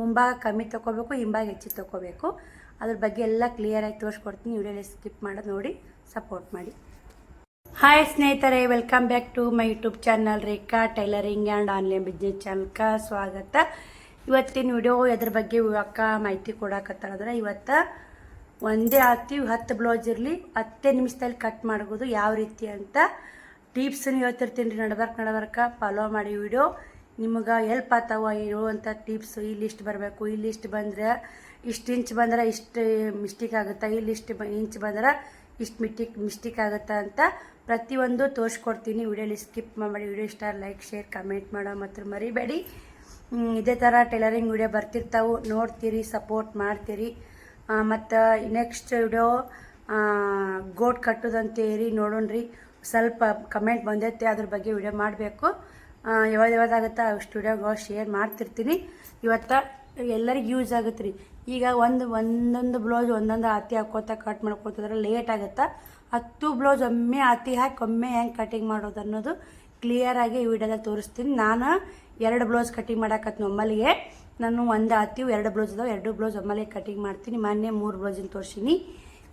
ಮುಂಭಾಗ ಕಮ್ಮಿ ತೊಗೋಬೇಕು, ಹಿಂಭಾಗ ಹೆಚ್ಚಿಗೆ ತೊಗೋಬೇಕು. ಅದ್ರ ಬಗ್ಗೆ ಎಲ್ಲ ಕ್ಲಿಯರಾಗಿ ತೋರಿಸ್ಕೊಡ್ತೀನಿ. ವಿಡಿಯೋಲಿ ಸ್ಕಿಪ್ ಮಾಡೋದು ನೋಡಿ ಸಪೋರ್ಟ್ ಮಾಡಿ. ಹಾಯ್ ಸ್ನೇಹಿತರೆ, welcome back to my YouTube channel Rekha tailoring and online business ಚಾನಲ್ಗೆ ಸ್ವಾಗತ. ಇವತ್ತಿನ ವಿಡಿಯೋ ಎದ್ರ ಬಗ್ಗೆ ಅಕ್ಕ ಮಾಹಿತಿ ಕೊಡಕತ್ತಾಳಂದ್ರೆ, ಇವತ್ತು ಒಂದೇ ಆಗ್ತೀವಿ 10 ಬ್ಲೌಸ್ ಇರಲಿ 10 ನಿಮಿಷದಲ್ಲಿ ಕಟ್ ಮಾಡ್ಬೋದು ಯಾವ ರೀತಿ ಅಂತ ಟಿಪ್ಸನ್ನು ಹೇಳ್ತಿರ್ತೀನಿ ರೀ. ನಡ್ಬರ್ಕ ಫಾಲೋ ಮಾಡಿ. ವಿಡಿಯೋ ನಿಮಗೆ ಹೆಲ್ಪ್ ಆಗ್ತಾವ ಇರುವಂಥ ಟಿಪ್ಸು. ಇಲ್ಲಿ ಇಷ್ಟು ಬರಬೇಕು, ಇಲ್ಲಿ ಇಷ್ಟು ಬಂದರೆ ಇಷ್ಟು ಇಂಚ್ ಬಂದ್ರೆ ಇಷ್ಟು ಮಿಸ್ಟೇಕ್ ಆಗುತ್ತೆ, ಇಲ್ಲಿ ಇಷ್ಟು ಇಂಚ್ ಬಂದ್ರೆ ಇಷ್ಟು ಮಿಸ್ಟೇಕ್ ಆಗುತ್ತೆ ಅಂತ ಪ್ರತಿಯೊಂದು ತೋರಿಸ್ಕೊಡ್ತೀನಿ. ವಿಡಿಯೋಲಿ ಸ್ಕಿಪ್ ಮಾಡಿ. ವಿಡಿಯೋ ಇಷ್ಟ ಲೈಕ್ ಶೇರ್ ಕಮೆಂಟ್ ಮಾಡೋ ಮತ್ತು ಮರಿಬೇಡಿ. ಇದೇ ಥರ ಟೈಲರಿಂಗ್ ವಿಡಿಯೋ ಬರ್ತಿರ್ತಾವೆ, ನೋಡ್ತೀರಿ, ಸಪೋರ್ಟ್ ಮಾಡ್ತೀರಿ. ಮತ್ತು ನೆಕ್ಸ್ಟ್ ವಿಡಿಯೋ ಗೋಟ್ ಕಟ್ಟೋದಂತೇರಿ ನೋಡೋಣ್ರಿ. ಸ್ವಲ್ಪ ಕಮೆಂಟ್ ಬಂದೈತೆ, ಅದ್ರ ಬಗ್ಗೆ ವಿಡಿಯೋ ಮಾಡಬೇಕು. ಯಾವ್ದಾಗುತ್ತೆ ಅಷ್ಟು ವಿಡಿಯೋಗಳು ಶೇರ್ ಮಾಡ್ತಿರ್ತೀನಿ. ಇವತ್ತು ಎಲ್ಲರಿಗೂ ಯೂಸ್ ಆಗುತ್ತೆ ರೀ. ಈಗ ಒಂದೊಂದು ಬ್ಲೌಸ್ ಒಂದೊಂದು ಆತಿ ಹಾಕೋತ ಕಟ್ ಮಾಡ್ಕೋತಿದ್ರೆ ಲೇಟ್ ಆಗುತ್ತೆ. 10 ಬ್ಲೌಸ್ ಒಮ್ಮೆ ಆತಿ ಹಾಕಿ ಒಮ್ಮೆ ಹೆಂಗೆ ಕಟಿಂಗ್ ಮಾಡೋದು ಅನ್ನೋದು ಕ್ಲಿಯರಾಗಿ ಈ ವಿಡಿಯೋದಲ್ಲಿ ತೋರಿಸ್ತೀನಿ. ನಾನು 2 ಬ್ಲೌಸ್ ಕಟಿಂಗ್ ಮಾಡಾಕತ್ತೀನಿ ಒಮ್ಮಲಿಗೆ. ನಾನು ಒಂದು ಆತಿವು 2 ಬ್ಲೌಸ್ ಇದಾವೆ, 2 ಬ್ಲೌಸ್ ಒಮ್ಮಲಿಗೆ ಕಟಿಂಗ್ ಮಾಡ್ತೀನಿ. ಮೊನ್ನೆ 3 ಬ್ಲೌಸಿನ ತೋರಿಸೀನಿ.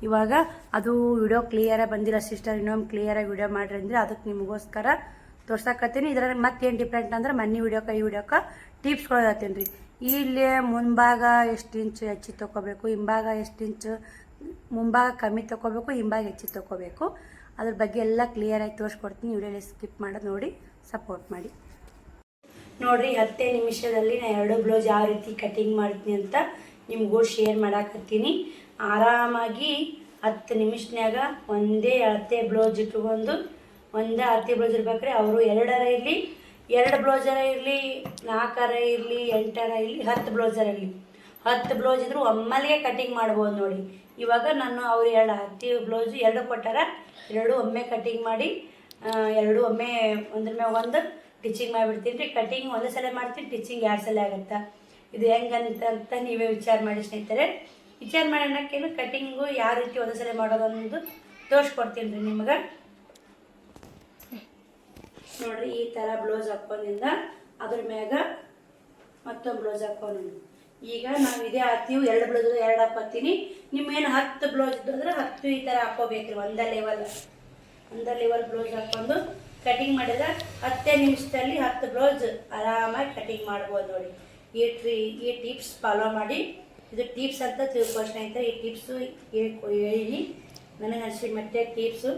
ಇವಾಗ ಅದು ವಿಡಿಯೋ ಕ್ಲಿಯರಾಗಿ ಬಂದಿಲ್ಲ ಸಿಸ್ಟರ್, ಇನ್ನೊಮ್ಮೆ ಕ್ಲಿಯರಾಗಿ ವಿಡಿಯೋ ಮಾಡಿರಿ ಅಂದರೆ ಅದಕ್ಕೆ ನಿಮಗೋಸ್ಕರ ತೋರ್ಸಕತ್ತೀನಿ. ಇದ್ರಾಗ ಮತ್ತೇನು ಡಿಫ್ರೆಂಟ್ ಅಂದ್ರೆ ಮೊನ್ನೆ ವಿಡಿಯೋಕ್ಕೆ ಈ ವಿಡಿಯೋಕ್ಕೆ ಟಿಪ್ಸ್ ಕೊಡೋದತ್ತೀನಿ ರೀ. ಇಲ್ಲಿ ಮುಂಭಾಗ ಎಷ್ಟು ಇಂಚು ಹೆಚ್ಚಿ ತೊಗೋಬೇಕು, ಹಿಂಭಾಗ ಎಷ್ಟು ಇಂಚು, ಮುಂಭಾಗ ಕಮ್ಮಿ ತೊಗೋಬೇಕು, ಹಿಂಭಾಗ ಹೆಚ್ಚಿ ತೊಗೋಬೇಕು. ಅದ್ರ ಬಗ್ಗೆ ಎಲ್ಲ ಕ್ಲಿಯರಾಗಿ ತೋರಿಸ್ಕೊಡ್ತೀನಿ. ವಿಡಿಯೋಲಿ ಸ್ಕಿಪ್ ಮಾಡೋದು ನೋಡಿ ಸಪೋರ್ಟ್ ಮಾಡಿ. ನೋಡಿರಿ, 10 ನಿಮಿಷದಲ್ಲಿ ನಾನು 2 ಬ್ಲೌಸ್ ಯಾವ ರೀತಿ ಕಟಿಂಗ್ ಮಾಡ್ತೀನಿ ಅಂತ ನಿಮಗೂ ಶೇರ್ ಮಾಡಾಕತ್ತೀನಿ. ಆರಾಮಾಗಿ 10 ನಿಮಿಷನ್ಯಾಗ ಒಂದೇ ಅಳತೆ ಬ್ಲೌಸ್ ಇಟ್ಕೊಂಡು ಒಂದೇ ಅಳತೆ ಬ್ಲೌಸ್ ಇರ್ಬೇಕ್ರಿ. ಅವರು 2 ಇರಲಿ, 2 ಬ್ಲೌಸರ ಇರಲಿ, 4 ಇರಲಿ, 8 ಇರಲಿ, 10 ಬ್ಲೌಸರ ಇರಲಿ, 10 ಬ್ಲೌಸ್ ಇದ್ರೂ ಒಮ್ಮೆಲಿಗೆ ಕಟಿಂಗ್ ಮಾಡ್ಬೋದು ನೋಡಿ. ಇವಾಗ ನಾನು ಅವ್ರು 2 ಹತ್ತಿ ಬ್ಲೌಸ್ 2 ಕೊಟ್ಟಾರ, 2 ಒಮ್ಮೆ ಕಟಿಂಗ್ ಮಾಡಿ 2 ಒಮ್ಮೆ ಒಂದ್ರ ಮೇಲೆ ಒಂದು ಟಿಚಿಂಗ್ ಮಾಡಿಬಿಡ್ತೀನಿ ರೀ. ಕಟಿಂಗ್ ಒಂದೇ ಸಲ ಮಾಡ್ತೀನಿ, ಟಿಚಿಂಗ್ 2 ಸಲ ಆಗುತ್ತೆ. ಇದು ಹೆಂಗಂತ ನೀವೇ ವಿಚಾರ ಮಾಡಿ ಸ್ನೇಹಿತರೆ. ವಿಚಾರ ಮಾಡಿ ಅನ್ನೋಕ್ಕೇನು ಕಟಿಂಗು ಯಾವ ರೀತಿ ಒಂದೇ ಸಲ ಮಾಡೋದು ಅನ್ನೋದು ತೋರಿಸ್ಕೊಡ್ತೀನಿ ರೀ ನಿಮ್ಗೆ. ನೋಡಿರಿ, ಈ ಥರ ಬ್ಲೌಸ್ ಹಾಕ್ಕೊಂಡಿಂದ ಅದ್ರ ಮ್ಯಾಗ ಮತ್ತೊಂದು ಬ್ಲೌಸ್ ಹಾಕ್ಕೊಂಡು ಈಗ ನಾವು ಇದೇ ಹಾಕ್ತೀವಿ. 2 ಬ್ಲೌಸ್ 2 ಹಾಕೋತೀನಿ. ನಿಮ್ಗೇನು 10 ಬ್ಲೌಸ್ ಇದ್ದಂದ್ರೆ 10 ಈ ಥರ ಹಾಕೋಬೇಕ್ರಿ. ಒಂದೇ ಲೆವೆಲ್ ಬ್ಲೌಸ್ ಹಾಕ್ಕೊಂಡು ಕಟಿಂಗ್ ಮಾಡಿದ್ರೆ 10 ನಿಮಿಷದಲ್ಲಿ 10 ಬ್ಲೌಸ್ ಆರಾಮಾಗಿ ಕಟಿಂಗ್ ಮಾಡ್ಬೋದು ನೋಡಿ. ಈ ಟಿಪ್ಸ್ ಫಾಲೋ ಮಾಡಿ. ಇದು ಟಿಪ್ಸ್ ಅಂತ ತಿಳ್ಕೊ ಸ್ನೇಹಿತರೆ. ಈ ಟಿಪ್ಸು ಹೇಳೀನಿ, ನನಗೆ ಅನಿಸಿ ಮತ್ತೆ ಟಿಪ್ಸು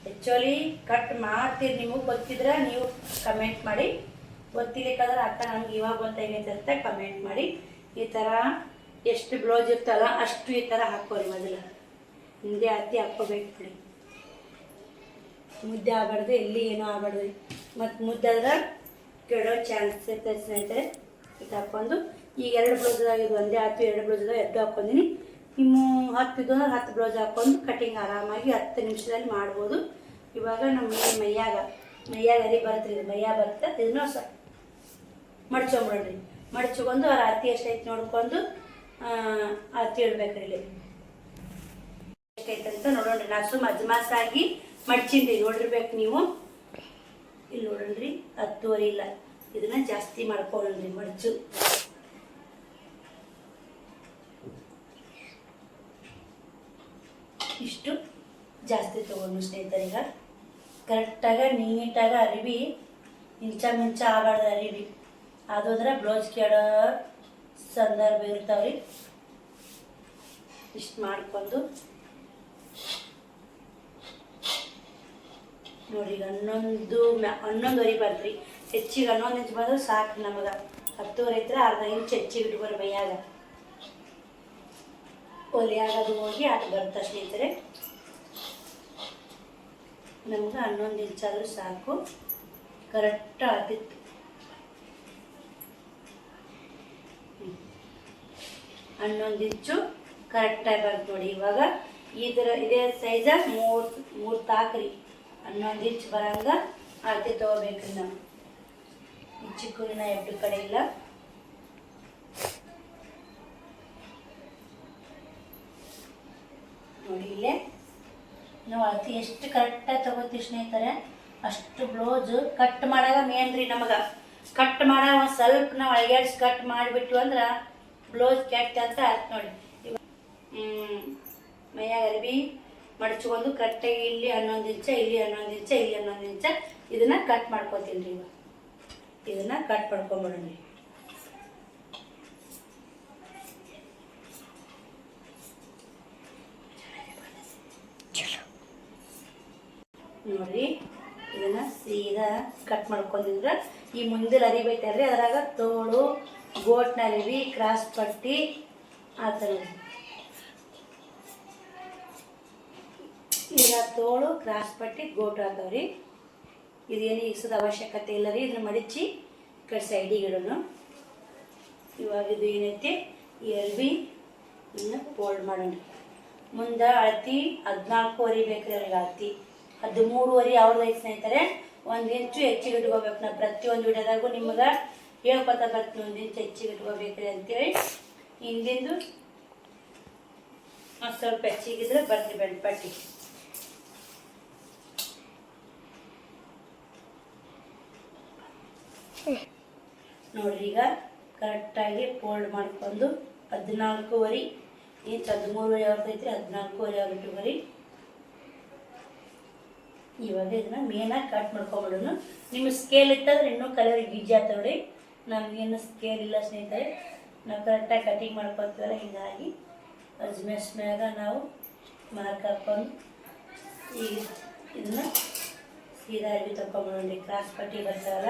ಆ್ಯಕ್ಚುಲಿ ಕಟ್ ಮಾಡ್ತೀರಿ. ನಿಮಗೆ ಗೊತ್ತಿದ್ರೆ ನೀವು ಕಮೆಂಟ್ ಮಾಡಿ, ಗೊತ್ತಿಲ್ಲಕ್ಕಾದ್ರೆ ಅಕ್ಕ ನಮ್ಗೆ ಇವಾಗ ಗೊತ್ತಾಗೈತೆ ಅಂತ ಕಮೆಂಟ್ ಮಾಡಿ. ಈ ಥರ ಎಷ್ಟು ಬ್ಲೌಸ್ ಇರ್ತಲ್ಲ ಅಷ್ಟು ಈ ಥರ ಹಾಕೋರಿ. ಮೊದಲು ಹಿಂದೆ ಹತ್ತಿ ಹಾಕ್ಕೋಬೇಕು ಬಿಡಿ, ಮುದ್ದೆ ಆಗಬಾರ್ದು, ಎಲ್ಲಿ ಏನೂ ಆಗಬಾರ್ದು. ಮತ್ತು ಮುದ್ದಾದ್ರೆ ಕೆಡೋ ಚಾನ್ಸ್ ಇರ್ತದೆ ಸ್ನೇಹಿತರೆ. ಇದು ಹಾಕ್ಕೊಂಡು ಈಗ 2 ಬ್ಲೌಸ್ ಇದು ಒಂದೇ ಆಯ್ತು, 2 ಬ್ಲೌಸ್ 2 ಹಾಕ್ಕೊಂಡಿನಿ. ನಿಮ್ಮ 10 ಇದು 10 ಬ್ಲೌಸ್ ಹಾಕ್ಕೊಂಡು ಕಟಿಂಗ್ ಆರಾಮಾಗಿ 10 ನಿಮಿಷದಲ್ಲಿ ಮಾಡ್ಬೋದು. ಇವಾಗ ನಮ್ಮ ಮೈಯಾಗ ಅರಿ ಬರುತ್ತೆ ರೀ, ಮೈಯ ಬರುತ್ತೆ. ಇದನ್ನೂ ಮಡ್ಚೊಂಬಿಡ್ರಿ. ಮಡ್ಚ್ಕೊಂಡು ಅವ್ರ ಅತ್ತಿ ಎಷ್ಟೈತೆ ನೋಡ್ಕೊಂಡು ಅತ್ತಿ ಇಡ್ಬೇಕ್ರಿ. ಇಲ್ಲಿ ಎಷ್ಟೈತೆ ಅಂತ ನೋಡೋಣ್ರಿ. ನಾನು ಮಜ್ಮಾಸಾಗಿ ಮಡ್ಚಿನ್ರಿ, ನೋಡಿರ್ಬೇಕು ನೀವು. ಇಲ್ಲಿ ನೋಡೋಣ್ರಿ, 10 ಇಲ್ಲ, ಇದನ್ನ ಜಾಸ್ತಿ ಮಾಡ್ಕೊಳ್ಳಿ ಮಡ್ಚು. ಇಷ್ಟು ಜಾಸ್ತಿ ತಗೊಂಡು ಸ್ನೇಹಿತರೀಗ ಕರೆಕ್ಟಾಗಿ ನೀಟಾಗಿ ಅರಿವಿ ಮಿಂಚ ಆಗಬಾರ್ದು. ಅರಿವಿ ಅದು ಅಂದ್ರೆ ಬ್ಲೌಸ್ ಕೇಳೋ ಸಂದರ್ಭ ಇರ್ತಾವ್ರಿ. ಇಷ್ಟು ಮಾಡ್ಕೊಂಡು ನೋಡಿ. ಈಗ 11 ಬರ್ತ್ರಿ. ಹೆಚ್ಚಿಗೆ 11 ಇಂಚ್ ಬಂದ್ರೆ ಸಾಕು ನಮಗೆ. 10 ಐತ್ರೆ ಅರ್ಧ ಇಂಚ್ ಹೆಚ್ಚಿಗೆ ಇಟ್ಕೊರಿ ಮೈಯಾಗ. ಒಲೆಯಾಗದು ಹೋಗಿ ಅದು ಬರುತ್ತೆ ಸ್ನೇಹಿತರೆ. ನಮ್ಗೆ 11 ಇಂಚಾದರೂ ಸಾಕು, ಕರೆಕ್ಟ್ ಆದಿತ್ತು. 11 ಇಂಚು ಕರೆಕ್ಟಾಗಿ ಬರುತ್ತೆ ನೋಡಿ. ಇವಾಗ ಇದೇ ಸೈಜ 3 ತಾಕ್ರಿ. 11 ಇಂಚ್ ಬರಂಗ ಅಳತೆ ತೊಗೋಬೇಕ್ರಿ ನಾವು. ಈ ಚಿಕ್ಕೂರಿನ 2 ಕಡೆ ಇಲ್ಲ. ನೋಡಿ ಇಲ್ಲೇ ನಾವು ಅಳತೆ ಎಷ್ಟು ಕರೆಕ್ಟಾಗಿ ತೊಗೋತೀವಿ ಸ್ನೇಹಿತರೆ, ಅಷ್ಟು ಬ್ಲೌಸು ಕಟ್ ಮಾಡಾಗ ಮೇನ್ ರೀ ನಮಗೆ. ಕಟ್ ಮಾಡಾಗ ಒಂದು ಸ್ವಲ್ಪ ನಾವು ಅಳಗ್ಯಾಡ್ಸಿ ಕಟ್ ಮಾಡಿಬಿಟ್ಟು ಅಂದ್ರೆ ಬ್ಲೌಸ್ ಕೆಟ್ಟ ಅಂತ ಆಯ್ತು ನೋಡಿ. ಮೈಯಾಗ ಅರ್ಬಿ ಮಡಚ್ಕೊಂಡು ಕರೆಕ್ಟಾಗಿ ಇಲ್ಲಿ 11 ಇಂಚ, ಇಲ್ಲಿ 11 ಇಂಚ, ಇಲ್ಲಿ 11 ಇಂಚ ಇದನ್ನ ಕಟ್ ಮಾಡ್ಕೊತೀನಿ ರೀ. ಇದನ್ನ ಕಟ್ ಮಾಡ್ಕೊಂಬಿಡೋಣ. ನೋಡ್ರಿ ಇದನ್ನ ಸೀದಾ ಕಟ್ ಮಾಡ್ಕೊಂಡಿದ್ರ ಈ ಮುಂದಿನ ಅರಿವಿ ಐತಲ್ರಿ ಅದ್ರಾಗ ತೋಳು, ಗೋಟ್ನ ಅರಿವಿ, ಕ್ರಾಸ್ ಪಟ್ಟಿ ಆ ಥರ. ಈಗ ತೋಳು, ಕ್ರಾಸ್ ಪಟ್ಟಿ, ಗೋಟು ಆಗ್ತಾವ್ರಿ. ಇದೇನು ಇಸದ ಅವಶ್ಯಕತೆ ಇಲ್ಲ ರೀ. ಇದನ್ನ ಮಡಿಚಿ ಕಡೆ ಸೈಡಿಗೆ ಇಡೋಣ. ಇವಾಗ ಇದು ಏನೈತಿ ಈ ಅರಿವಿ ಇನ್ನು ಫೋಲ್ಡ್ ಮಾಡೋಣ. ಮುಂದೆ ಅಳತಿ 14 ಬೇಕ್ರಿ ಅವ್ರಿಗೆ. ಅಳತಿ 13 ಅವ್ರದ್ದು ಸ್ನೇಹಿತರೆ. 1 ಇಂಚು ಹೆಚ್ಚಿಗೆ ಇಟ್ಕೋಬೇಕು. ನಾವು ಪ್ರತಿಯೊಂದು ವಿಡಿಯೋದಾಗೂ ನಿಮ್ಗೆ ಹೇಳ್ಕೊತಾ ಬರ್ತೀನಿ 1 ಇಂಚು ಹೆಚ್ಚಿಗೆ ಇಟ್ಕೋಬೇಕ್ರಿ ಅಂತೇಳಿ. ಹಿಂದಿಂದು ಸ್ವಲ್ಪ ಹೆಚ್ಚಿಗಿದ್ರೆ ಬರ್ತೀವಿ ಬೆಂಡ್ ಪಟ್ಟಿ. ನೋಡ್ರಿ ಈಗ ಕರೆಕ್ಟಾಗಿ ಫೋಲ್ಡ್ ಮಾಡ್ಕೊಂಡು 14 ಇಂಚ್ 13 ಯಾವ್ದೈತ್ರಿ 14 ಆಗ್ಬಿಟ್ಟು. ಇವಾಗ ಇದನ್ನ ಮೇನಾಗಿ ಕಟ್ ಮಾಡ್ಕೊಂಬಿಡೋಣ. ನಿಮ್ಮ ಸ್ಕೇಲ್ ಇತ್ತಂದ್ರೆ ಇನ್ನೂ ಕಲರ್ ಈಜಿ ಆಗ್ತಾವ್ರಿ. ನಮಗೇನು ಸ್ಕೇಲ್ ಇಲ್ಲ ಸ್ನೇಹಿತರೆ. ನಾವು ಕರೆಕ್ಟಾಗಿ ಕಟಿಂಗ್ ಮಾಡ್ಕೊತೀವಲ್ಲ, ಹೀಗಾಗಿ ಅಜ್ಮೆಸ್ ಮ್ಯಾಗ ನಾವು ಮಾರ್ಕ್ ಹಾಕೊಂಡು ಈಗ ಇದನ್ನ ಸೀದಾ ಅರಿವಿ ತಗೊಂಡ್ಬಿಡೋಣ. ಕ್ರಾಸ್ ಪಟ್ಟಿ ಬರ್ತಾವಲ್ಲ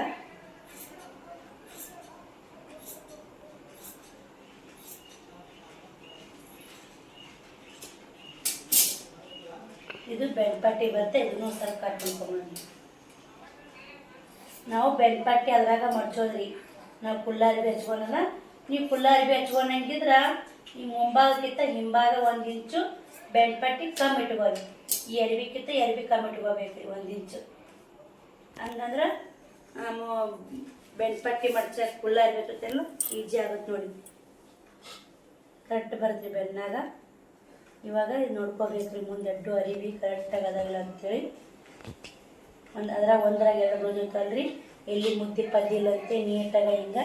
ಇದು ಬೆಂಡ್ ಪಟ್ಟಿ ಬರುತ್ತೆ. ಇದನ್ನು ಸ್ವಲ್ಪ ಕಟ್ ಮಾಡ್ಕೊಂಡ್ಬಿಡೋಣ. ನಾವು ಬೆಂಡ್ ಪಟ್ಟಿ ಅದ್ರಾಗ ಮಡ್ಚೋದ್ರಿ. ನಾವು ಫುಲ್ ಅರಿವಿ ಹಚ್ಕೊಳ್ಳೋಣ. ನೀವು ಫುಲ್ ಅರಿವಿ ಹಚ್ಕೊಂಡಂಗಿದ್ರ ಈ ಮುಂಭಾಗಕ್ಕಿಂತ ಹಿಂಭಾಗ 1 ಇಂಚು ಬೆಂಡ್ ಪಟ್ಟಿ ಕಮ್ಮಿ ಇಟ್ಕೋರಿ. ಈ ಅರಿವಿಕ್ಕಿಂತ ಅರಿವಿ ಕಮ್ಮಿ ಇಟ್ಕೋಬೇಕ್ರಿ 1 ಇಂಚು. ಹಂಗಂದ್ರೆ ಬೆಂಡ್ ಪಟ್ಟಿ ಮಡ್ಚಕ್ಕೆ ಫುಲ್ ಅರಿವಿ ಇರ್ತೈತಲ್ಲ ಈಜಿ ಆಗುತ್ತೆ ನೋಡಿ. ಕರೆಕ್ಟ್ ಬರುತ್ತೆ ಬೆನ್ನಾಗ. ಇವಾಗ ಇದು ನೋಡ್ಕೋಬೇಕ್ರಿ ಮುಂದೆ ಅಡ್ಡು ಅರಿವಿ ಕರೆಕ್ಟಾಗಿ ಅದಾಗಿಲ್ಲ ಅಂತೇಳಿ. ಒಂದ್ರಾಗ 2 ಬ್ಲೌಸ್ ಇರ್ತಲ್ರಿ. ಎಲ್ಲಿ ಮುದ್ದೆ ಪದ್ದಿಲ್ಲ ಅಂತೆ ನೀಟಾಗಿ ಹಿಂಗೆ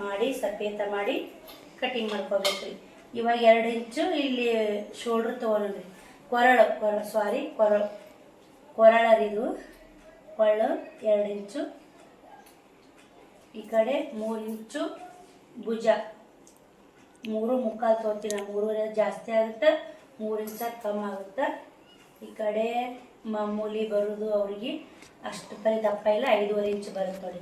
ಮಾಡಿ ಸಫೇತ ಮಾಡಿ ಕಟಿಂಗ್ ಮಾಡ್ಕೋಬೇಕ್ರಿ. ಇವಾಗ 2 ಇಂಚು ಇಲ್ಲಿ ಶೋಲ್ಡ್ರ್ ತೊಗೊಳ್ರಿ. ಕೊರಳರಿದು ಕೊಳ್ಳು 2 ಇಂಚು. ಈ ಕಡೆ 3 ಇಂಚು ಭುಜ. 3.25 ತೊಗೊತೀನಿ. 3.5 ಜಾಸ್ತಿ ಆಗುತ್ತೆ, 3 ಇಂಚ ಕಮ್ಮಿ ಆಗುತ್ತೆ. ಈ ಕಡೆ ಮಾಮೂಲಿ ಬರೋದು ಅವ್ರಿಗೆ ಅಷ್ಟು ಪರಿ ದಪ್ಪ ಇಲ್ಲ, 5.5 ಇಂಚು ಬರುತ್ತೆ ನೋಡಿ.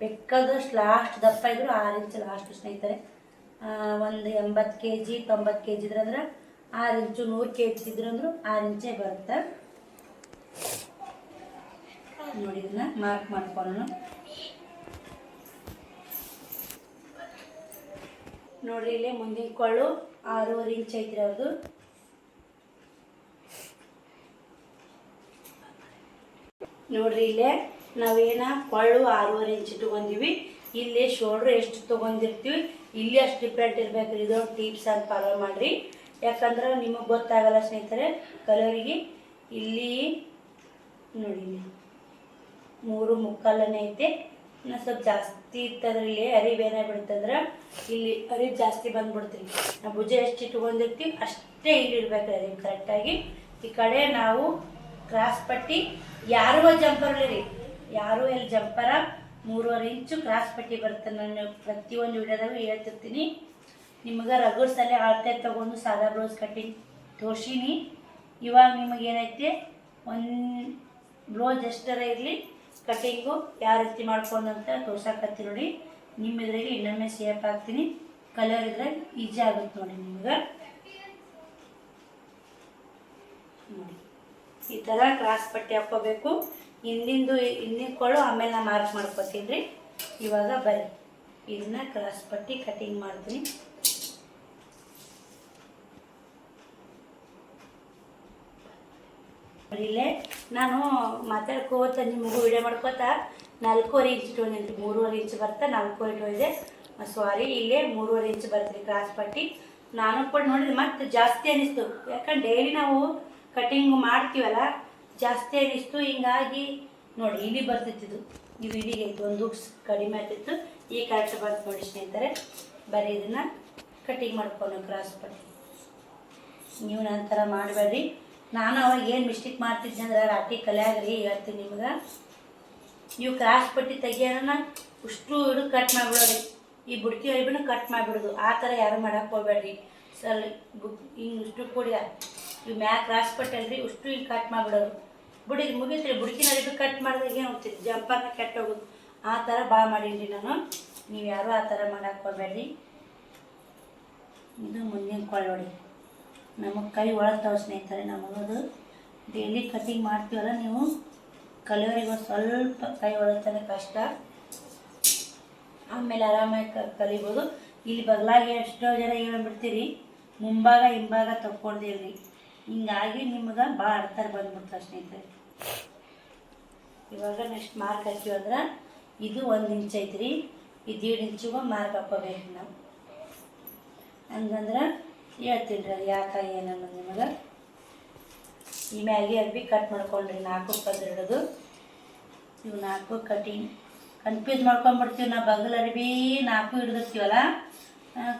ಬೇಕಾದಷ್ಟು ಲಾಸ್ಟ್ ದಪ್ಪ ಇದ್ರು 6 ಇಂಚು ಲಾಸ್ಟ್ ಸ್ನೇಹಿತರೆ. ಒಂದು 80 kg 90 kg ಇದ್ರಂದ್ರೆ 6 ಇಂಚು, 100 kg ಇದ್ರಂದ್ರೂ 6 ಇಂಚೇ ಬರುತ್ತೆ ನೋಡಿ. ಇದನ್ನ ಮಾರ್ಕ್ ಮಾಡ್ಕೊಳ್ಳೋಣ. ನೋಡ್ರಿ ಇಲ್ಲಿ ಮುಂದಿನ ಕೊಳ್ಳು 6.5 ಇಂಚ್ ಐತ್ರಿ ಅವ್ರದ್ದು. ನೋಡ್ರಿ ಇಲ್ಲೇ ನಾವೇನ ಕೊಳ್ಳು 6.5 ಇಂಚ್ ಇಟ್ಕೊಂಡಿವಿ. ಇಲ್ಲಿ ಶೋಲ್ಡ್ರ್ ಎಷ್ಟು ತೊಗೊಂಡಿರ್ತೀವಿ ಇಲ್ಲಿ ಅಷ್ಟು ಡಿಫ್ರೆಂಟ್ ಇರ್ಬೇಕ್ರಿ. ಇದು ಟಿಪ್ಸ್ ಅಂತ ಫಾಲೋ ಮಾಡಿರಿ. ಯಾಕಂದ್ರೆ ನಿಮಗೆ ಗೊತ್ತಾಗಲ್ಲ ಸ್ನೇಹಿತರೆ ಕಲರಿಗೆ. ಇಲ್ಲಿ ನೋಡಿ ಇಲ್ಲಿ 3.25 ಐತೆ. ಇನ್ನು ಸ್ವಲ್ಪ ಜಾಸ್ತಿ ಇರ್ತದ್ರೆ ಇಲ್ಲಿ ಅರಿವು ಏನಾಗ್ಬಿಡುತ್ತಂದ್ರೆ ಇಲ್ಲಿ ಅರಿವು ಜಾಸ್ತಿ ಬಂದ್ಬಿಡ್ತೀವಿ. ನಾವು ಭುಜ ಎಷ್ಟು ಇಟ್ಕೊಂಡಿರ್ತೀವಿ ಅಷ್ಟೇ ಇಲ್ಲಿ ಇರ್ಬೇಕ್ರಿ ಅರಿವು ಕರೆಕ್ಟಾಗಿ. ಈ ಕಡೆ ನಾವು ಕ್ರಾಸ್ ಪಟ್ಟಿ ಯಾರುವ ಜಂಪರ್ ರೀ, ಯಾರು ಎಲ್ಲಿ ಜಂಪರ 3.5 ಇಂಚು ಕ್ರಾಸ್ ಪಟ್ಟಿ ಬರುತ್ತೆ. ನಾನು ಪ್ರತಿಯೊಂದು ವಿಡಿಯೋದಾಗೂ ಹೇಳ್ತಿರ್ತೀನಿ. ನಿಮಗೆ ರಗಡ್ ಸಲ ಅಳತೆ ತೊಗೊಂಡು ಸಾದಾ ಬ್ಲೌಸ್ ಕಟ್ಟಿಂಗ್ ತೋರ್ಸೀನಿ. ಇವಾಗ ನಿಮಗೇನೈತೆ ಒಂದು ಬ್ಲೌಸ್ ಎಷ್ಟರ ಇರಲಿ ಕಟ್ಟಿಂಗು ಯಾವ ರೀತಿ ಮಾಡ್ಕೊಂಡಂತ ತೋರ್ಸಕತ್ತೀನಿ ನೋಡಿ. ನಿಮ್ಮ ಇದ್ರಾಗೆ ಇನ್ನೊಮ್ಮೆ ಸೇಫ್ ಹಾಕ್ತೀನಿ. ಕಲರ್ ಇದ್ರಾಗ ಈಜಿ ಆಗುತ್ತೆ ನೋಡಿ ನಿಮ್ಗೆ. ನೋಡಿ ಈ ಥರ ಕ್ರಾಸ್ ಪಟ್ಟಿ ಹಾಕ್ಕೋಬೇಕು. ಹಿಂದಿನ ಕೊಳ್ಳು ಆಮೇಲೆ ನಾನು ಮಾರ್ಕ್ ಮಾಡ್ಕೊತೀನಿ ರೀ. ಇವಾಗ ಬರ್ರಿ ಇದನ್ನ ಕ್ರಾಸ್ ಪಟ್ಟಿ ಕಟಿಂಗ್ ಮಾಡ್ತೀನಿ. ಇಲ್ಲೇ ನಾನು ಮಾತಾಡ್ಕೋತ ನಿಮಗೂ ವಿಡಿಯೋ ಮಾಡ್ಕೋತಾ 4.5 ಇಂಚ್ ಇಟ್ಕೊಂಡಿದ್ದೆ. 3.5 ಇಂಚ್ ಬರ್ತಾ 4.5 ಇಟ್ಕೊಂಡಿದ್ದೆ. ಸಾರಿ ಇಲ್ಲೇ 3.5 ಇಂಚ್ ಬರ್ತೀರಿ ಕ್ರಾಸ್ ಪಟ್ಟಿ. ನಾನು ಕೂಡ ನೋಡಿದ್ರೆ ಮತ್ತೆ ಜಾಸ್ತಿ ಅನಿಸ್ತು. ಯಾಕಂದ್ರೆ ಡೈಲಿ ನಾವು ಕಟಿಂಗ್ ಮಾಡ್ತೀವಲ್ಲ ಜಾಸ್ತಿ ಅನಿಸ್ತು. ಹಿಂಗಾಗಿ ನೋಡಿ ಇಲ್ಲಿ ಬರ್ತಿತ್ತು. ಇದು ಇಲ್ಲಿಗೆ ಇತ್ತು, ಒಂದು ಕಡಿಮೆ ಆಗ್ತಿತ್ತು. ಈ ಕರೆಕ್ಟ್ ಬರ್ತು ನೋಡಿ ಸ್ನೇಹಿತರೆ. ಬರೀ ಇದನ್ನ ಕಟಿಂಗ್ ಮಾಡ್ಕೊಂಡು ಕ್ರಾಸ್ ಪಟ್ಟಿ. ನೀವು ನನ್ನ ಥರ ಮಾಡಬೇಡ್ರಿ. ನಾನು ಅವಾಗ ಏನು ಮಿಸ್ಟೇಕ್ ಮಾಡ್ತಿದ್ದೆ ಅಂದ್ರೆ ರಾಟಿ ಕಲಿಯಾಗ್ರಿ ಹೇಳ್ತೀನಿ ನಿಮ್ಗೆ. ನೀವು ಕ್ರಾಸ್ ಪಟ್ಟಿ ತೆಗಿಯೋಣ ಅಷ್ಟು ಹಿಡಿದು ಕಟ್ ಮಾಡಿಬಿಡೋರಿ, ಈ ಬುಡ್ಕಿ ಅರಿಬಿನ ಕಟ್ ಮಾಡಿಬಿಡೋದು. ಆ ಥರ ಯಾರು ಮಾಡಕ್ಕೆ ಹೋಗ್ಬೇಡ್ರಿ. ಹಿಂಗೆ ಇಷ್ಟು ಕೂಡ ಇವು ಮ್ಯಾಗ ಕ್ರಾಸ್ ಪಟ್ಟಿ ಅಲ್ರಿ, ಅಷ್ಟು ಹಿಂಗೆ ಕಟ್ ಮಾಡಿಬಿಡೋರು. ಮುಗಿತ್ರಿ. ಬುಡ್ಕಿನ ಅರಿಬಿ ಕಟ್ ಮಾಡಿದಾಗ ಏನು ಹೋಗ್ತಿತ್ತು, ಜಂಪರ್ನ ಕೆಟ್ಟ ಹೋಗೋದು. ಆ ಥರ ಭಾಳ ಮಾಡೀನಿ ನಾನು. ನೀವು ಯಾರು ಆ ಥರ ಮಾಡಕ್ಕೆ ಹೋಗ್ಬೇಡ್ರಿ. ಇದು ಮುಂದಿನ ಕೊಳ್ಳೊಡಿ. ನಮಗೆ ಕೈ ಒಳಗ್ತಾವೆ ಸ್ನೇಹಿತರೆ. ನಮಗದು ಡೈಲಿ ಕಟಿಂಗ್ ಮಾಡ್ತೀವಲ್ಲ, ನೀವು ಕಲಿಯೋರಿಗೆ ಸ್ವಲ್ಪ ಕೈ ಒಳಗ್ತಾನೆ ಕಷ್ಟ, ಆಮೇಲೆ ಆರಾಮಾಗಿ ಕಲಿಬೋದು. ಇಲ್ಲಿ ಬದಲಾಗಿ ಎಷ್ಟೋ ಜನ ಹೇಳ್ಬಿಡ್ತೀರಿ ಮುಂಭಾಗ ಹಿಂಭಾಗ ತಕ್ಕೊಂಡಿರಿ, ಹಿಂಗಾಗಿ ನಿಮ್ಗೆ ಭಾಳ ಅರ್ಥ ಬಂದ್ಬಿಡ್ತಾರೆ ಸ್ನೇಹಿತರೆ. ಇವಾಗ ನೆಕ್ಸ್ಟ್ ಮಾರ್ಕ್ ಹಾಕಿವಂದ್ರೆ ಇದು 1 ಇಂಚ್ ಐತ್ರಿ, ಇದು 1.5 ಇಂಚಿಗೆ ಮಾರ್ಕ್ ಹಾಕೋಬೇಕು ನಾವು. ಹಂಗಂದ್ರೆ ಹೇಳ್ತೀನಿ ರೀ ಅದು ಯಾಕೆ ಏನನ್ನೋದು ನಿಮಗೆ. ಈ ಮ್ಯಾಗೆ ಅರ್ಬಿ ಕಟ್ ಮಾಡ್ಕೊಂಡ್ರಿ 4 ಪದ್ರ ಹಿಡಿದು. ಇವು 4 ಕಟಿಂಗ್ ಕನ್ಫ್ಯೂಸ್ ಮಾಡ್ಕೊಂಡ್ಬಿಡ್ತೀವಿ ನಾವು. ಬಗಲ್ ಅರ್ಬಿ 4 ಹಿಡಿದಿರ್ತೀವಲ್ಲ,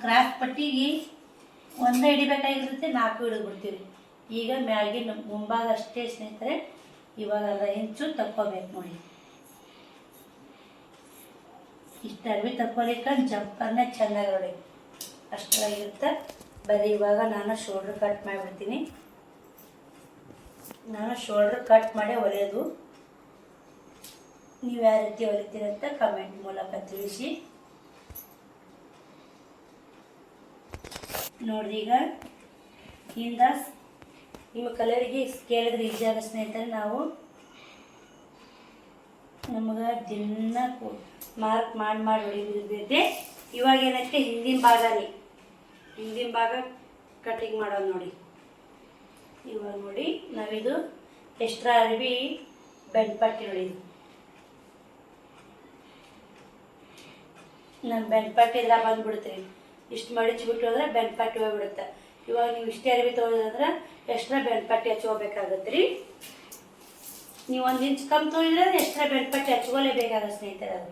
ಕ್ರಾಸ್ ಪಟ್ಟಿಗೆ 1 ಹಿಡಿಬೇಕಾಗಿರುತ್ತೆ, 4 ಹಿಡಿದ್ಬಿಡ್ತೀವಿ. ಈಗ ಮ್ಯಾಗಿನ ಮುಂಭಾಗ ಅಷ್ಟೇ ಸ್ನೇಹಿತರೆ. ಇವಾಗ 1/2 ಇಂಚು ತಕ್ಕೋಬೇಕು ನೋಡಿ. ಇಷ್ಟು ಅರ್ಬಿ ತಕ್ಕೊಲಿಕ್ಕೆ ಜಂಪರ್ನೇ ಚೆನ್ನಾಗಿ ನೋಡಿ, ಅಷ್ಟಾಗಿರುತ್ತೆ. ಬರೀ ಇವಾಗ ನಾನು ಶೋಲ್ಡ್ರ್ ಕಟ್ ಮಾಡಿಬಿಡ್ತೀನಿ. ನಾನು ಶೋಲ್ಡ್ರ್ ಕಟ್ ಮಾಡಿ ಹೊಲಿಯೋದು. ನೀವು ಯಾವ ರೀತಿ ಹೊಲಿತೀರಿ ಅಂತ ಕಮೆಂಟ್ ಮೂಲಕ ತಿಳಿಸಿ. ನೋಡ್ರಿ, ಈಗ ಹಿಂದ ನಿಮ್ಮ ಕಲರಿಗೆ ಕೇಳಿದ್ರೆ ಈಜಿ ಆಗೋ ಸ್ನೇಹಿತರೆ. ನಾವು ನಮಗೆ ದಿನ ಮಾರ್ಕ್ ಮಾಡಿ ಹೊಡಿದಿರ್ತೈತೆ. ಇವಾಗ ಏನೈತೆ ಹಿಂದಿನ ಭಾಗ ರೀ, ಹಿಂದಿನ ಭಾಗ ಕಟಿಂಗ್ ಮಾಡೋದು ನೋಡಿ. ಇವಾಗ ನೋಡಿ ನಾವಿದು ಎಕ್ಸ್ಟ್ರಾ ಅರ್ಬಿ ಬೆಂಡ್ ಪಟ್ಟಿ ನೋಡಿ. ನಾನು ಬೆಂಡ್ ಪಟ್ಟಿ ಇದ್ರ ಬಂದ್ಬಿಡ್ತೀವಿ. ಇಷ್ಟು ಮಡಿಚ್ಬಿಟ್ಟು ಅಂದ್ರೆ ಬೆಂಡ್ ಪಟ್ಟಿ ಹೋಗ್ಬಿಡುತ್ತೆ. ಇವಾಗ ನೀವು ಇಷ್ಟೇ ಅರ್ಬಿ ತೊಗೊಳೋದಂದ್ರೆ ಎಕ್ಸ್ಟ್ರಾ ಬೆಂಡ್ ಪಟ್ಟಿ ಹಚ್ಕೋಬೇಕಾಗತ್ತೆ ರೀ. ನೀವು 1 ಇಂಚ್ ಕಮ್ಮಿ ತೊಗೊಂಡ್ರೆ ಎಕ್ಸ್ಟ್ರಾ ಬೆಂಡ್ ಪಟ್ಟಿ ಹಚ್ಕೋಲೇಬೇಕಾಗತ್ತೆ ಸ್ನೇಹಿತರೆ. ಅದು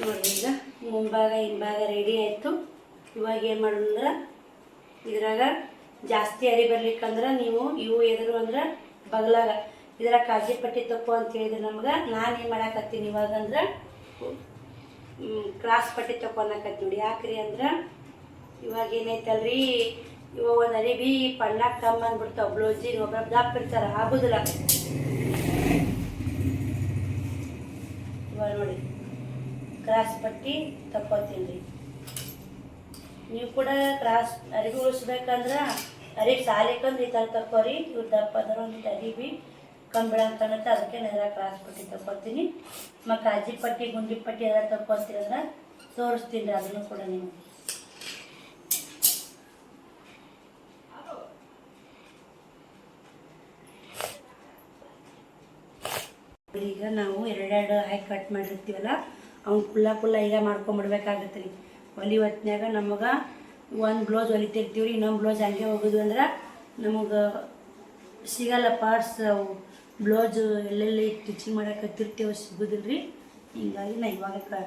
ನೋಡಿ, ಈಗ ಮುಂಭಾಗ ಹಿಂಭಾಗ ರೆಡಿ ಆಯಿತು. ಇವಾಗ ಏನು ಮಾಡೋದಂದ್ರೆ ಇದ್ರಾಗ ಜಾಸ್ತಿ ಅರಿ ಬರ್ಲಿಕ್ಕಂದ್ರೆ ನೀವು ಇವು ಎದುರು ಅಂದ್ರೆ ಬಗಲಾಗ ಇದ್ರಾಗ ಕಾಜಿ ಪಟ್ಟಿ ತಪ್ಪು ಅಂತ ಹೇಳಿದ್ರೆ ನಮ್ಗೆ. ನಾನು ಏನು ಮಾಡಾಕತ್ತೀನಿ ಇವಾಗ ಅಂದ್ರೆ ಕ್ರಾಸ್ ಪಟ್ಟಿ ತಗೊಳಕತ್ತಿ ನೋಡಿ. ಯಾಕ್ರಿ ಅಂದ್ರೆ ಇವಾಗ ಏನೈತಲ್ರಿ, ಇವಾಗ ಒಂದು ಅರಿಬಿ ಪಣ್ಣಾಗ ಕಮ್ಮಿ ಅಂದ್ಬಿಡ್ತಾವೆ. ಬ್ಲೌಸಿಗೆ ಒಬ್ಬರು ದಪ್ಪ ಇರ್ತಾರೆ, ಆಗೋದಿಲ್ಲ. ಇವಾಗ ನೋಡಿ ಕ್ರಾಸ್ ಪಟ್ಟಿ ತಕ್ಕೋತೀನಿ ರೀ. ನೀವು ಕೂಡ ಕ್ರಾಸ್ ಅರಿಬಿ ಉಳಿಸ್ಬೇಕಂದ್ರೆ ಅರಿಬಿ ಸಾಲಿಕಂದ್ರೆ ಈ ಥರ ತಕ್ಕೋರಿ. ಇವ್ರು ದಪ್ಪ ಅಂದ್ರೆ ಒಂದು ಅರಿಬಿ ಕಂಬಿಳ ಅಂತ ಅನ್ನತ್ತೆ, ಅದಕ್ಕೆ ನಾನು ಕ್ರಾಸ್ ಪಟ್ಟಿ ತಕ್ಕೊತೀನಿ. ಮತ್ತು ಕಾಜಿ ಪಟ್ಟಿ ಗುಂಡಿ ಪಟ್ಟಿ ಎಲ್ಲ ತಕ್ಕೊತೀರಿ ಅಂದ್ರೆ ತೋರಿಸ್ತೀನಿ ರೀ, ಅದನ್ನು ಕೂಡ ನೀವು. ಈಗ ನಾವು 2 ಹಾಕಿ ಕಟ್ ಮಾಡಿರ್ತೀವಲ್ಲ, ಅವ್ನು ಕುಲ್ಲ ಈಗ ಮಾಡ್ಕೊಂಬಿಡ್ಬೇಕಾಗತ್ತೆ ರೀ. ಹೊಲಿ ಹೊತ್ನ್ಯಾಗ ನಮಗೆ ಒಂದು ಬ್ಲೌಸ್ ಹೊಲಿತಿರ್ತೀವಿ ರೀ, ಇನ್ನೊಂದು ಬ್ಲೌಸ್ ಹಂಗೆ ಹೋಗೋದು ಅಂದ್ರೆ ನಮಗೆ ಸಿಗಲ್ಲ ಪಾರ್ಟ್ಸ್. ಅವು ಬ್ಲೌಸು ಎಲ್ಲೆಲ್ಲಿ ಸ್ಟಿಚಿಂಗ್ ಮಾಡಕತ್ತಿರ್ತೀವಿ ಸಿಗೋದಿಲ್ಲ ರೀ. ಹಿಂಗಾಗಿ ನಾನು ಇವಾಗ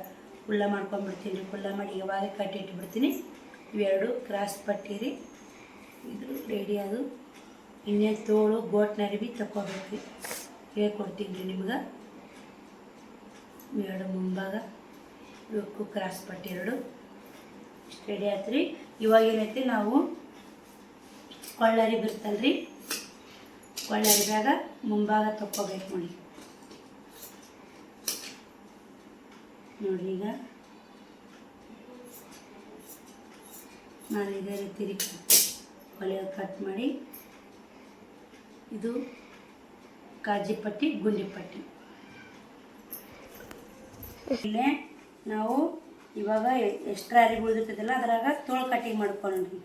ಕುಲ್ಲ ಮಾಡ್ಕೊಂಬಿಡ್ತೀನಿ ರೀ. ಕುಲ್ಲ ಮಾಡಿ ಇವಾಗ ಕಟ್ಟಿ ಇಟ್ಬಿಡ್ತೀನಿ. ಇವೆರಡು ಕ್ರಾಸ್ ಪಟ್ಟಿ ರೀ. ಇದು ರೆಡಿ ಅದು. ಇನ್ನೇನು ತೋಳು ಗೋಟ್ನ ಅರಿಬಿ ತಗೋಬೇಕು ರೀ, ಹೇಳ್ಕೊಡ್ತೀನಿ ರೀ ನಿಮ್ಗೆ. ಎರಡು ಮುಂಭಾಗ ಇವಕ್ಕೂ ಕ್ರಾಸ್ ಪಟ್ಟಿ 2 ರೆಡಿ ಆಯ್ತು ರೀ. ಇವಾಗ ಏನೈತಿ ನಾವು ಕೊಳ್ಳರಿ ಬಿರ್ತಲ್ರಿ, ಕೊಳ್ಳರಿದಾಗ ಮುಂಭಾಗ ತಕ್ಕೋಬೇಕು ನೋಡಿ. ನೋಡಿ ಈಗ ನಾನು ಇದೇ ರೀತಿ ಹೊಲಿಯೋದು ಕಟ್ ಮಾಡಿ, ಇದು ಕಾಜಿ ಪಟ್ಟಿ ಗುಂಡಿ ಪಟ್ಟಿ. ಇಲ್ಲೇ ನಾವು ಇವಾಗ ಎಕ್ಸ್ಟ್ರಾ ಅರಿಬಿ ಉಳಿದಿರ್ತದಲ್ಲ ಅದ್ರಾಗ ತೋಳು ಕಟ್ಟಿಂಗ್ ಮಾಡ್ಕೊಂಡ್ರಿ.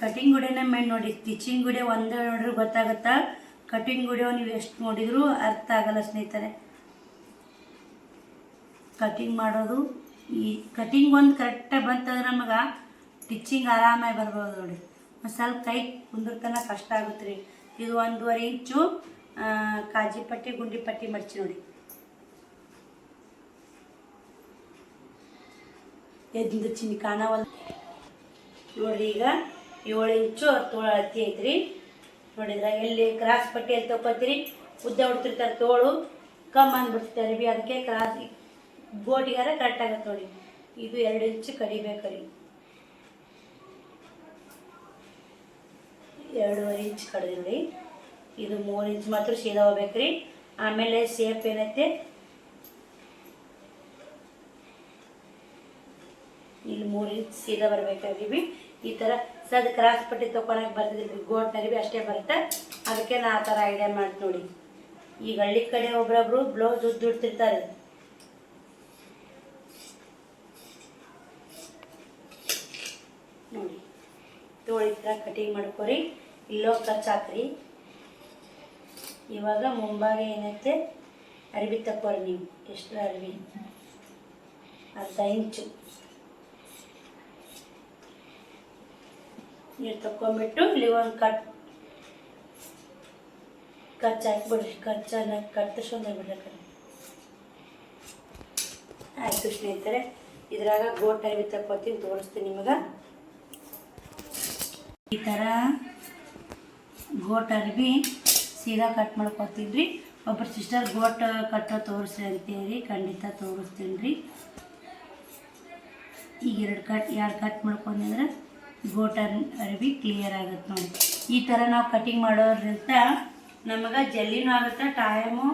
ಕಟಿಂಗ್ ಗುಡಿನ ಮೇನ್ ನೋಡಿ, ಸ್ಟಿಚಿಂಗ್ ಗುಡಿ ಒಂದೇ ನೋಡ್ರಿ ಗೊತ್ತಾಗುತ್ತಾ. ಕಟಿಂಗ್ ಗುಡಿಯೋ ನೀವು ಎಷ್ಟು ನೋಡಿದ್ರು ಅರ್ಥ ಆಗಲ್ಲ ಸ್ನೇಹಿತರೆ. ಕಟಿಂಗ್ ಮಾಡೋದು. ಈ ಕಟಿಂಗ್ ಒಂದು ಕರೆಕ್ಟಾಗಿ ಬಂತಂದ್ರೆ ನಮಗೆ ಸ್ಟಿಚಿಂಗ್ ಆರಾಮಾಗಿ ಬರ್ಬೋದು ನೋಡಿ. ಒಂದು ಸ್ವಲ್ಪ ಕೈ ಕುಂದಿರ್ತನ ಕಷ್ಟ ಆಗುತ್ತೆ ರೀ. ಇದು 1.5 ಇಂಚು ಕಾಜಿ ಪಟ್ಟಿ ಗುಂಡಿ ಪಟ್ಟಿ ಮಡ್ಚಿ ನೋಡಿ. ಎದ್ದು ಚಿನ್ನಿ ಕಾಣವಲ್ಲ ನೋಡಿರಿ. ಈಗ 7 ಇಂಚು ತೋಳು ಅಳತಿ ಐತ್ರಿ. ನೋಡಿದ್ರೆ ಎಲ್ಲಿ ಕ್ರಾಸ್ ಪಟ್ಟಿ ಎಲ್ಲಿ ತಗೋತೀರಿ, ಉದ್ದ ಹೊಡ್ತಿರ್ತಾರೆ ತೋಳು ಕಮ್ಮಿ ಅಂದ್ಬಿಡ್ತಾರೆ ಬಿ, ಅದಕ್ಕೆ ಕ್ರಾಸ್ ಗೋಟಿಗಾರ ಕರೆಕ್ಟ್ ಆಗತ್ತೆ ನೋಡಿ. ಇದು 2 ಇಂಚು ಕಡಿಬೇಕ್ರಿ, 2.5 ಇಂಚ್ ಕಡ್ದಿ ನೋಡಿ. ಇದು 3 ಇಂಚ್ ಮಾತ್ರ ಸೀದಾ ಹೋಗ್ಬೇಕ್ರಿ. ಆಮೇಲೆ ಸೇಪ್ ಏನೈತೆ ಇಲ್ಲಿ 3 ಇಂಚ್ ಸೀದಾ ಬರ್ಬೇಕಾಗಿವಿ. ಈ ಥರ ಸದ್ ಕ್ರಾಸ್ ಪಟ್ಟಿ ತೊಗೊಳಕ್ಕೆ ಬರ್ತಿದ್ರಿ, ಗೋಟ್ನಲ್ಲಿ ಭೀ ಅಷ್ಟೇ ಬರುತ್ತೆ. ಅದಕ್ಕೆ ನಾ ಆ ಥರ ಐಡಿಯಾ ಮಾಡ್ತೀನಿ ನೋಡಿ. ಈಗ ಹಳ್ಳಿ ಕಡೆ ಒಬ್ರೊಬ್ರು ಬ್ಲೌಸ್ ಉದ್ದಿಡ್ತಿರ್ತಾರೆ. ನೋಡಿ ತೋಳಿ ಥರ ಕಟಿಂಗ್ ಮಾಡ್ಕೊರಿ. ಇಲ್ಲೋ ಖರ್ಚಾಕ್ರಿ. ಇವಾಗ ಮುಂಭಾಗ ಏನೈತೆ ಅರಿವಿ ತಕ್ಕೋರಿ. ನೀವು ಎಷ್ಟು ಅರಿವಿ 1/2 ಇಂಚು ನೀರು ತಕ್ಕೊಂಬಿಟ್ಟು ಇಲ್ಲಿ ಒಂದು ಖರ್ಚು ಹಾಕ್ಬಿಡ್ರಿ. ಖರ್ಚನ್ನ ಕಟ್ಟಿಸ್ಕೊಂಡು ಬಿಡ್ರಿ. ಆಯಿತು ಸ್ನೇಹಿತರೆ, ಇದ್ರಾಗ ಗೋಟ್ ಅರಿವಿ ತಕ್ಕೋತೀನಿ, ತೋರಿಸ್ತೀನಿ ನಿಮಗೆ. ಈ ಥರ ಗೋಟ್ ಅರಿವಿ ಸೀದಾ ಕಟ್ ಮಾಡ್ಕೊತೀನಿ ರೀ. ಒಬ್ಬರು ಸಿಸ್ಟರ್ ಗೋಟ್ ಕಟ್ಟೋ ತೋರಿಸಿ ಅಂತೇಳಿ ಖಂಡಿತ ತೋರಿಸ್ತೀನಿ ರೀ. ಈಗ 2 ಕಟ್ ಮಾಡ್ಕೊಂಡ್ರೆ ಗೋಟ್ ಅರಿವಿ ಕ್ಲಿಯರ್ ಆಗುತ್ತೆ ನೋಡಿ. ಈ ಥರ ನಾವು ಕಟಿಂಗ್ ಮಾಡೋದ್ರಿಂದ ನಮಗೆ ಜಲ್ದಿನೂ ಆಗುತ್ತೆ, ಟೈಮು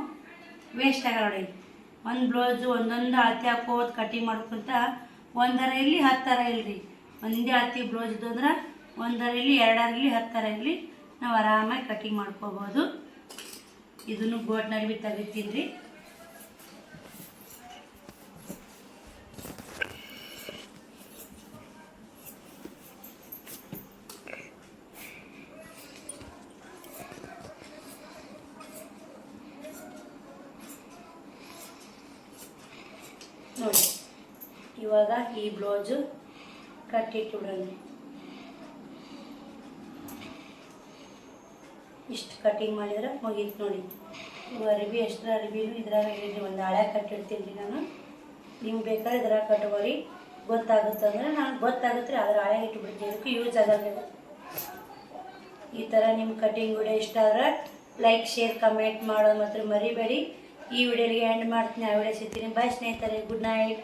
ವೇಸ್ಟ್ ಆಗಲ್ಲ ನೋಡಿ. ಒಂದು ಬ್ಲೌಸು ಒಂದೊಂದು ಅಳತೆ ಹಾಕೋದು ಕಟಿಂಗ್ ಮಾಡ್ಕೊಂತ 1 ಇರಲಿ 10 ಇರಲಿ, ಒಂದೇ ಅಳತೆ ಬ್ಲೌಸ್ ಇದ್ದು ಅಂದ್ರೆ 1 ಇರಲಿ 2 ಇರಲಿ 10 ಇರಲಿ ನಾವು ಆರಾಮಾಗಿ ಕಟಿಂಗ್ ಮಾಡ್ಕೋಬೋದು. ಇದನ್ನು ಗೋಟ್ನ ಅರಿವಿ ತೆಗಿತೀನಿ ರೀ. ನೋಡಿ ಇವಾಗ ಈ ಬ್ಲೌಸು ಕಟ್ಟಿಟ್ಬಿಡೋಣ. ಇಷ್ಟು ಕಟಿಂಗ್ ಮಾಡಿದ್ರೆ ಮುಗೀತು ನೋಡಿ. ಅರಿವಿ ಎಷ್ಟು ಅರಿವಿನೂ ಇದ್ರಾಗ ಹೇಳಿ ಒಂದು ಹಳೆ ಕಟ್ಟಿಡ್ತೀನಿ ರೀ ನಾನು. ನಿಮ್ಗೆ ಬೇಕಾದ್ರೆ ಇದ್ರಾಗ ಕಟ್ಕೋರಿ. ಗೊತ್ತಾಗುತ್ತೆ ಅಂದರೆ ನಾನು ಗೊತ್ತಾಗುತ್ತೆ ರೀ, ಅದ್ರ ಹಳೆ ಇಟ್ಬಿಡ್ತೀನಿ, ಅದಕ್ಕೆ ಯೂಸ್ ಆಗಲ್ಲ. ಈ ಥರ ನಿಮ್ಮ ಕಟಿಂಗ್ ವಿಡಿಯೋ ಇಷ್ಟ ಆದ್ರೆ ಲೈಕ್ ಶೇರ್ ಕಮೆಂಟ್ ಮಾಡೋದು ಮಾತ್ರ ಮರಿಬೇಡಿ. ಈ ವಿಡಿಯೋಗೆ ಎಂಡ್ ಮಾಡ್ತೀನಿ. ಆ ವಿಡಿಯೋ ಸಿಗ್ತೀನಿ. ಬಾಯ್ ಸ್ನೇಹಿತರೆ, ಗುಡ್ ನೈಟ್.